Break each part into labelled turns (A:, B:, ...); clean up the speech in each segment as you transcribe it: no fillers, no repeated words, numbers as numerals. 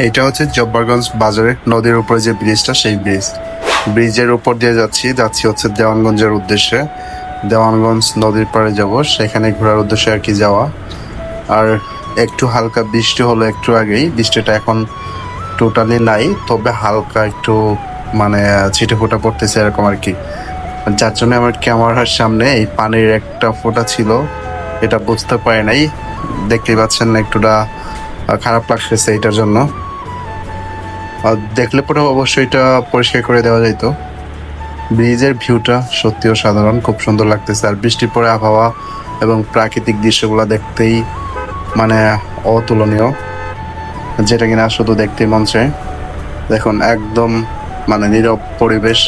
A: এটা হচ্ছে জব্বারগঞ্জ বাজারে নদীর উপরে যে ব্রিজটা, সেই ব্রিজের উপর দিয়ে যাচ্ছি হচ্ছে দেওয়ানগঞ্জের উদ্দেশ্যে। দেওয়ানগঞ্জ নদীর পাড়ে যাব, সেখানে ঘোরার উদ্দেশ্যে আর কি যাওয়া। আর একটু হালকা বৃষ্টি হলো একটু আগেই, বৃষ্টিটা এখন টোটালি নাই, তবে হালকা একটু মানে ছিটে ফোঁটা পড়তেছে এরকম আর কি। যার জন্য আমার ক্যামেরার সামনে এই পানির একটা ফোঁটা ছিল, এটা বুঝতে পারি নাই। দেখতেই পাচ্ছেন না, একটুটা খারাপ লাগতেছে এটার জন্য। দেখলে পরে অবশ্যই এটা পরিষ্কার করে দেওয়া যাইতো। ব্রিজের ভিউটা সত্যি অসাধারণ, খুব সুন্দর লাগতেছে। আর বৃষ্টির পরে আবহাওয়া এবং প্রাকৃতিক দৃশ্যগুলো দেখতেই মানে অতুলনীয়, যেটা কিনা শুধু দেখতেই মন চায়। দেখুন একদম মানে নীরব পরিবেশ,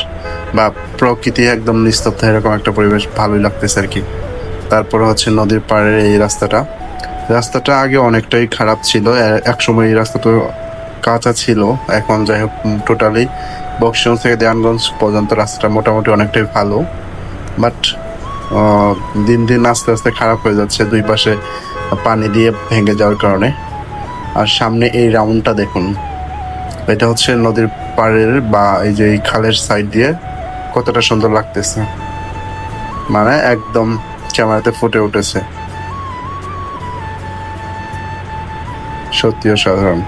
A: বা প্রকৃতি একদম নিস্তব্ধ, এরকম একটা পরিবেশ ভালোই লাগতেছে আর কি। তারপরে হচ্ছে নদীর পাড়ের এই রাস্তাটা আগে অনেকটাই খারাপ ছিল। এক সময় এই রাস্তাটা কাঁচা ছিল, এখন যাই হোক টোটালি বক্সিগঞ্জ থেকে দেওয়ানগঞ্জ পর্যন্ত রাস্তাটা মোটামুটি অনেকটাই ভালো। বাট দিন দিন আস্তে আস্তে খারাপ হয়ে যাচ্ছে, দুই পাশে পানি দিয়ে ভেঙে যাওয়ার কারণে। আর সামনে এই রাউন্ডটা দেখুন, এটা হচ্ছে নদীর পাড়ের বা এই যে এই খালের সাইড দিয়ে কতটা সুন্দর লাগতেছে, মানে একদম ক্যামেরাতে ফুটে উঠেছে, সত্যি অসাধারণ।